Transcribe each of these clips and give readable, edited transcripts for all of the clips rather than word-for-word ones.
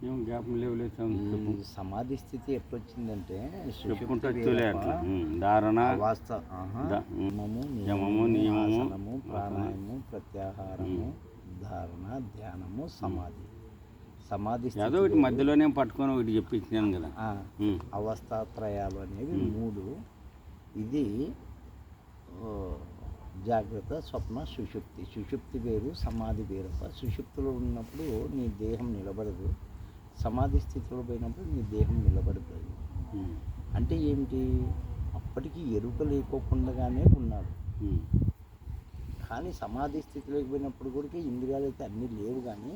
ఏం జ్ఞాపకం లేవు. సమాధి స్థితి ఎట్లొచ్చిందంటే ధారణ, యమము, నియమము, ప్రాణాయామము, ప్రత్యాహారము, ధారణ, ధ్యానము, సమాధి. సమాధి ఏదో ఒకటి మధ్యలోనే పట్టుకొని ఒకటి చెప్పించాను కదా. అవస్థాత్రయాలు అనేవి 3. ఇది జాగ్రత్త, స్వప్న, సుషుప్తి. సుషుప్తి వేరు, సమాధి వేరప్ప. సుషుప్తిలో ఉన్నప్పుడు నీ దేహం నిలబడదు, సమాధి స్థితిలో పోయినప్పుడు నీ దేహం నిలబడుతుంది. అంటే ఏమిటి? అప్పటికి ఎరుక లేకోకుండానే ఉన్నాడు, కానీ సమాధి స్థితిలోకి పోయినప్పుడు కూడా ఇంద్రియాలు అయితే అన్నీ లేవు, కానీ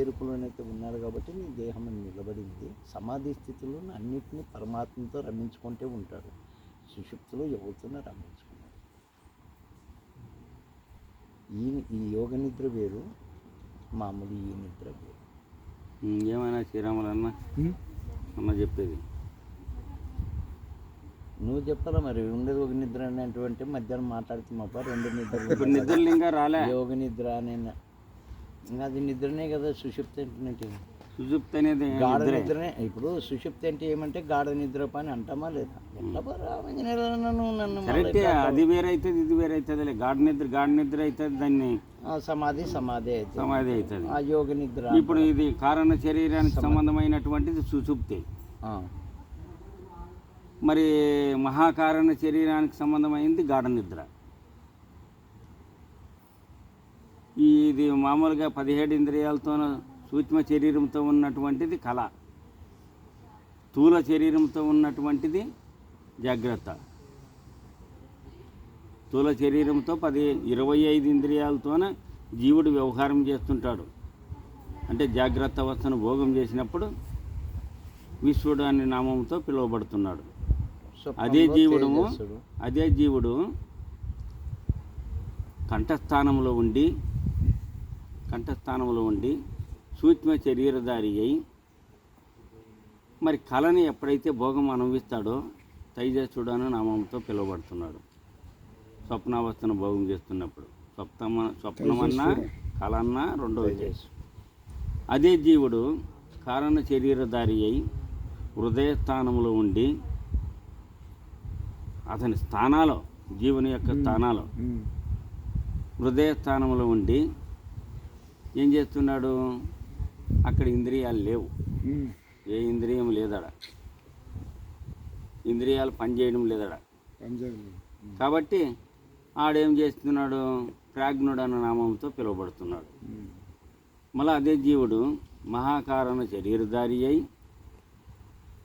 ఎరుకలోనైతే ఉన్నాడు కాబట్టి నీ దేహం నిలబడింది. సమాధి స్థితిలో అన్నింటినీ పరమాత్మతో రమించుకుంటూ ఉంటాడు. సుషుప్తిలో ఎవరితోనే రమించుకున్నాడు. ఈ యోగ నిద్ర వేరు, మామూలు ఈ నిద్ర వేరు. ఏమైనా శ్రీరాములన్న అన్న చెప్పేది నువ్వు చెప్పాలా మరి. ఉండేది ఒక నిద్ర అనేటువంటి మధ్యాహ్నం మాట్లాడుతున్నాపా, 2 నిద్రలు. నిద్రలు ఇంకా రాలే. యోగ నిద్ర అనే ఇంకా అది నిద్రనే కదా. సుషుప్తి అంటే సుషుప్తి అనేది గాఢ నిద్రనే. ఇప్పుడు సుషుప్తి అంటే ఏమంటే గాఢ నిద్ర పని అంటామా లేదా? అది వేరైతుంది, ఇది వేరైతుంది. గాఢ నిద్ర అవుతుంది, దాన్ని సమాధి అవుతుంది. ఆ యోగ నిద్ర. ఇప్పుడు ఇది కారణ శరీరానికి సంబంధమైనటువంటిది సుషుప్తి. మరి మహాకారణ శరీరానికి సంబంధమైంది గాఢ నిద్ర. ఇది మామూలుగా 17 ఇంద్రియాలతో సూక్ష్మ శరీరంతో ఉన్నటువంటిది కళ, స్థూల శరీరంతో ఉన్నటువంటిది జాగ్రత్త. స్థూల శరీరంతో 25 ఇంద్రియాలతోన జీవుడు వ్యవహారం చేస్తుంటాడు. అంటే జాగ్రత్త అవస్థను భోగం చేసినప్పుడు విశ్వడు అనే నామంతో పిలువబడుతున్నాడు. అదే జీవుడు కంఠస్థానంలో ఉండి సూక్ష్మ శరీరధారి అయి మరి కళని ఎప్పుడైతే భోగం అనుభవిస్తాడో తైజస్సుడు అనే నామంతో పిలువబడుతున్నాడు. స్వప్నావస్థను భోగం చేస్తున్నప్పుడు స్వప్నమన్నా కళన్నా రెండవది. అదే జీవుడు కారణ శరీరధారి అయి హృదయస్థానంలో ఉండి అతని స్థానాలు, జీవుని యొక్క స్థానాలు హృదయస్థానంలో ఉండి ఏం చేస్తున్నాడు? అక్కడ ఇంద్రియాలు లేవు, ఏ ఇంద్రియం లేదడ, ఇంద్రియాలు పనిచేయడం లేదడ. కాబట్టి ఆడేం చేస్తున్నాడు? ప్రాజ్ఞుడు అన్న నామంతో పిలువబడుతున్నాడు. మళ్ళీ అదే జీవుడు మహాకారణ శరీరధారి అయి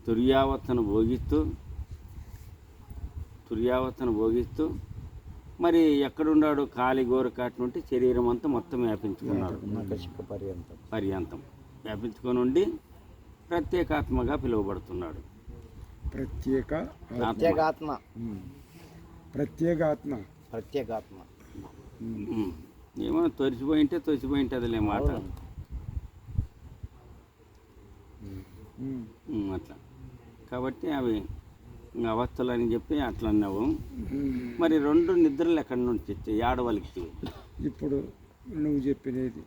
తుర్యావస్థను భోగిస్తూ మరి ఎక్కడున్నాడు? కాలి గోరకాటి నుండి శరీరం అంతా మొత్తం వ్యాపించుకున్నాడు, పర్యంతం వ్యాపించుకొని ఉండి ప్రత్యేకాత్మగా పిలువబడుతున్నాడు. ప్రత్యేగాత్మ ఏమో తొరిచిపోయింటే అదిలే మాట. అట్లా కాబట్టి అవి అవస్థలు అని చెప్పి అట్లా అన్నావు. మరి 2 నిద్రలు ఎక్కడి నుంచి వచ్చాయి? ఆడవాళ్ళకి ఇప్పుడు నువ్వు చెప్పినది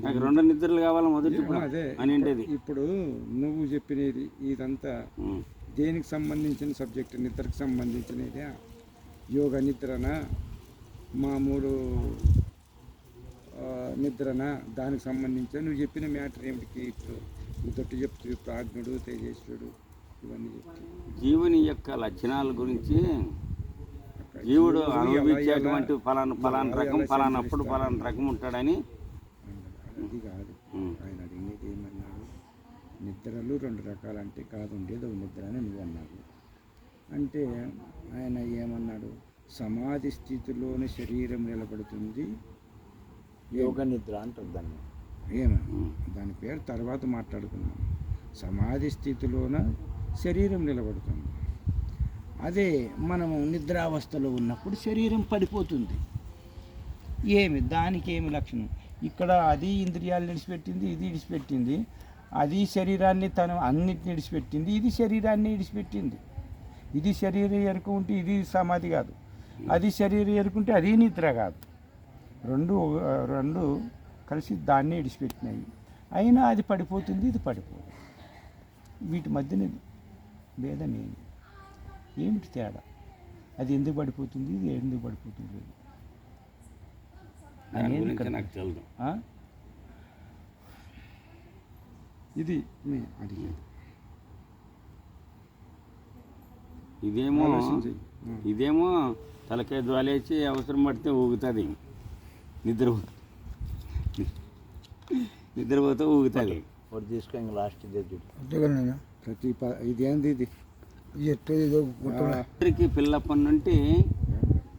నాకు 2 నిద్రలు కావాలి మొదటి అనేది. ఇప్పుడు నువ్వు చెప్పినది ఇదంతా దేనికి సంబంధించిన సబ్జెక్ట్? నిద్రకు సంబంధించినది, యోగ నిద్రనా, మామూలు నిద్రనా? దానికి సంబంధించిన నువ్వు చెప్పిన మ్యాటర్ ఏమిటికి? ఇప్పుడు తొట్టి చెప్తూ ప్రాజ్ఞుడు, తేజస్వుడు ఇవన్నీ చెప్తావు. జీవుని యొక్క లక్షణాల గురించి, జీవుడు అనుభవించేటువంటి ఫలానా రకం, ఫలానప్పుడు ఫలానా రకం ఉంటాడని. అది కాదు ఆయన అడిగినది. ఏమన్నాడు? నిద్రలు 2 రకాలు అంటే కాదు, ఉండేది నిద్ర అని నువ్వు అన్నావు. అంటే ఆయన ఏమన్నాడు? సమాధి స్థితిలోనే శరీరం నిలబడుతుంది, యోగ నిద్ర అంటుంది దాన్ని. దాని పేరు తర్వాత మాట్లాడుకున్నాం. సమాధి స్థితిలోన శరీరం నిలబడుతుంది. అదే మనము నిద్రావస్థలో ఉన్నప్పుడు శరీరం పడిపోతుంది. దానికి ఏమి లక్షణం? ఇక్కడ అది ఇంద్రియాలు విడిచిపెట్టింది, ఇది విడిచిపెట్టింది. అది శరీరాన్ని అన్నిటిని విడిచిపెట్టింది, ఇది శరీరాన్ని విడిచిపెట్టింది. ఇది శరీరం ఎరుక ఉంటే ఇది సమాధి కాదు, అది శరీరం ఎరుకుంటే అది నిద్ర కాదు. రెండు కలిసి దాన్ని విడిచిపెట్టినాయి. అయినా అది పడిపోతుంది, ఇది పడిపోతుంది. వీటి మధ్యన భేదం ఏంటి? ఏమిటి తేడా? అది ఎందుకు పడిపోతుంది, ఇది ఎందుకు పడిపోతుంది లేదు దాని అనేది గురించి ఇక్కడ. నాకు తెలుసు. ఆ? ఇది మీ అడిగేది. ఇదేమో ఆలోచించి. ఇదేమో తలకాయ జ్వాలేసి అవసరం పడితే ఊగుతుంది, నిద్రపోతే ఊగుతుంది. ఒకటి తీసుకో, ఇంక లాస్ట్ ఇదే చూడు. ప్రతి ఇదేంది ఇది? ఇద్దరికి పిల్లప్పటి నుండి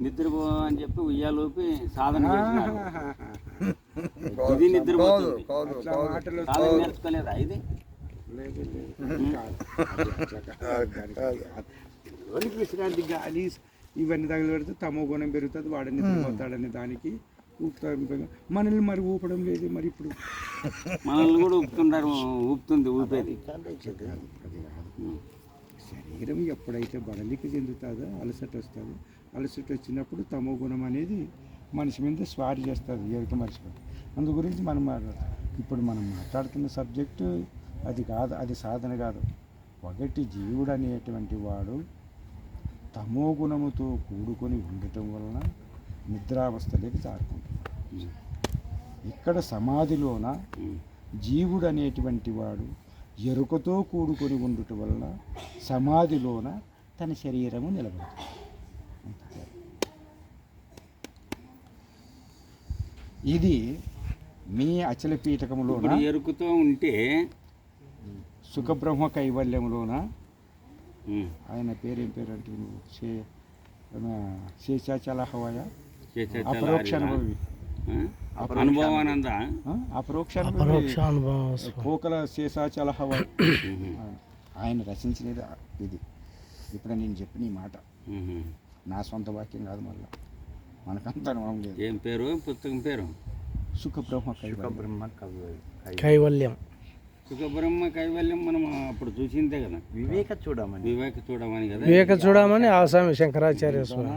నిద్రపో అని చెప్పి ఉయ్యాలోపి సాధన చేస్తున్నారు. ఇది నిద్రపోతుంది. అట్లా మాటలు సాధన నేర్చుకోలేదా ఇది? లేదు, లేదు. ఎవరికి విశ్రాంతి గాలి ఇవన్నీ తగిలి పెడితే తమో గుణం పెరుగుతుంది, వాడు నిద్రపోతాడనే దానికి ఊపుతాడు. మనల్ని మరి ఊపడం లేదు. మరి ఇప్పుడు మనల్ని కూడా ఊపుతుంది ఊపేది. అది కాదు. శరీరం ఎప్పుడైతే బడలికి చెందుతుందో అలసట వస్తుంది. అలసట వచ్చినప్పుడు తమో గుణం అనేది మనిషి మీద స్వారీ చేస్తుంది, ఎరుక మనిషి. అందు గురించి మనం ఇప్పుడు మనం మాట్లాడుతున్న సబ్జెక్టు అది కాదు, అది సాధన కాదు. ఒకటి జీవుడు అనేటువంటి వాడు తమో గుణముతో కూడుకొని ఉండటం వలన నిద్రావస్థలోకి జారుకుంటున్నాడు. ఇక్కడ సమాధిలోన జీవుడు అనేటువంటి వాడు ఎరుకతో కూడుకొని ఉండటం వలన సమాధిలోన తన శరీరము నిలబడుతుంది. ఇది మీ అచల పీఠకములోన ఎరుకుతో ఉంటే సుఖబ్రహ్మ కైవల్యంలోన ఆయన పేరేం పేరు అంటే శేషాచల హవాయ అపరోక్ష అనుభవి, అనుభవానంద అపరోక్ష కోకల శేషాచల హవాయ ఆయన రచించినది ఇది. ఇప్పుడు నేను చెప్పిన ఈ మాట నా సొంత వాక్యం కాదు, మళ్ళీ మనకంత అనుభవం లేదు. ఏం పేరు పుస్తకం పేరు? సుఖబ్రహ్మ కైవల్యం. సుఖబ్రహ్మ కైవల్యం మనం అప్పుడు చూసిందే కదా, వివేక చూడమని కదా. వివేక చూడమని ఆసామి శంకరాచార్య స్వామి.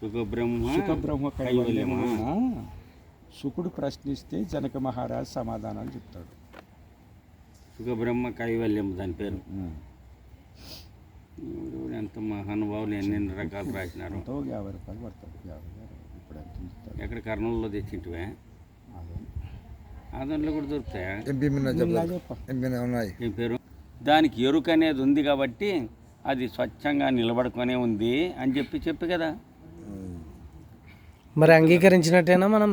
సుఖబ్రహ్మ కైవల్యం. సుకుడు ప్రశ్నిస్తే జనక మహారాజ్ సమాధానాలు చెప్తాడు. సుఖబ్రహ్మ కైవల్యం దాని పేరు. ఎంత మహానుభావులు ఎన్నెన్ని రకాలు రాసినారు. 50 రూపాయలు పడుతుంది. 50 ఇప్పుడు ఎంత? ఎక్కడ కర్నూలులో తెచ్చింటివే? ఆదంలో కూడా దొరుకుతాయా? ఏం పేరు? దానికి ఎరుక అనేది ఉంది కాబట్టి అది స్వచ్ఛంగా నిలబడుకొనే ఉంది అని చెప్పి కదా. మరి అంగీకరించినట్టేనా మనం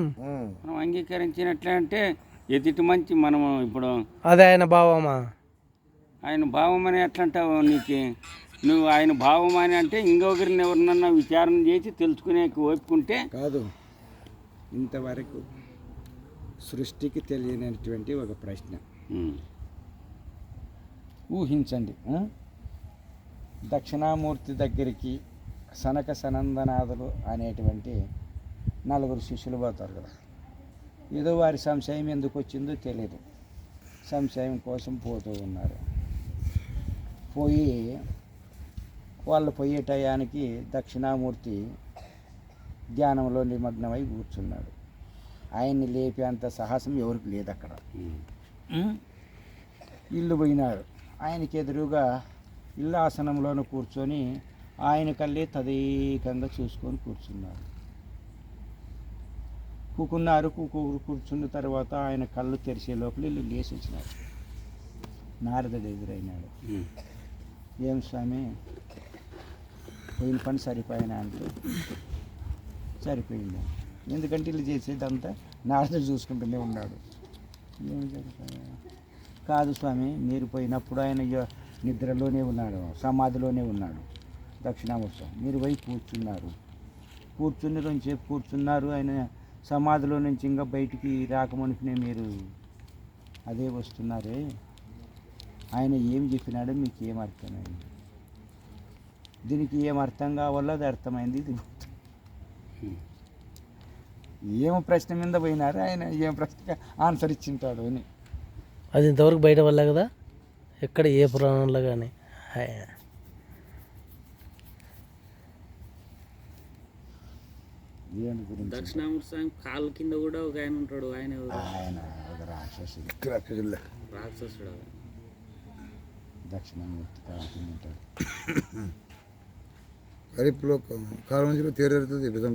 అంగీకరించినట్లే అంటే ఎదుటి మంచి మనం ఇప్పుడు అదే ఆయన భావమా? ఆయన భావం అని ఎట్లా అంటావు? నువ్వు ఆయన భావం అని అంటే ఇంకొకరిని ఎవరినన్నా విచారణ చేసి తెలుసుకునే ఓపుకుంటే కాదు. ఇంతవరకు సృష్టికి తెలియనటువంటి ఒక ప్రశ్న ఊహించండి. దక్షిణామూర్తి దగ్గరికి సనక సనందనాథులు అనేటువంటి 4 శిష్యులు పోతారు కదా. ఏదో వారి సంశయం ఎందుకు వచ్చిందో తెలియదు, సంశయం కోసం పోతూ ఉన్నారు. వాళ్ళు పోయే టయానికి దక్షిణామూర్తి ధ్యానంలో నిమగ్నమై కూర్చున్నాడు. ఆయన్ని లేపేంత సాహసం ఎవరికి లేదు అక్కడ. ఇల్లు పోయినాడు. ఆయనకి ఎదురుగా ఇల్లు ఆసనంలోనూ కూర్చొని ఆయన కళ్ళే తదేకంగా చూసుకొని కూర్చున్నారు. కూర్చున్న తర్వాత ఆయన కళ్ళు తెరిచే లోపల ఇల్లు లేచి వచ్చినాడు. నారదుడు ఎదురైనాడు. ఏం స్వామి పోయిన పని సరిపోయినా అంటే సరిపోయింది. ఎందుకంటే ఇల్లు చేసేదంతా నారదుడు చూసుకుంటూనే ఉన్నాడు. ఏం జరుగుతాయా? కాదు స్వామి, మీరు పోయినప్పుడు ఆయన నిద్రలోనే ఉన్నాడు, సమాధిలోనే ఉన్నాడు దక్షిణామూర్తి. మీరు పోయి కూర్చుని కొంచెంసేపు కూర్చున్నారు. ఆయన సమాధిలో నుంచి ఇంకా బయటికి రాకమనుకునే మీరు అదే వస్తున్నారే, ఆయన ఏం చెప్పినాడో మీకు ఏం అర్థమైంది? దీనికి ఏం అర్థం కావాలో అది అర్థమైంది. ఇది ఏం ప్రశ్న మీద పోయినారు, ఆయన ఏం ప్రశ్నగా ఆన్సర్ ఇచ్చింటాడు అని. అది ఇంతవరకు బయట వల్ల కదా, ఎక్కడ ఏ పురాణంలో కానీ. దక్షిణామూర్తి స్వామి కాళ్ళ కింద కూడా ఒక ఆయన ఉంటాడు. ఆయన ఒక రాక్షసుడు రాక్షసులే దక్షిణామూర్తి కాలుతుంటాడు కరిపులో కాలం నుంచి తేరేరుతుంది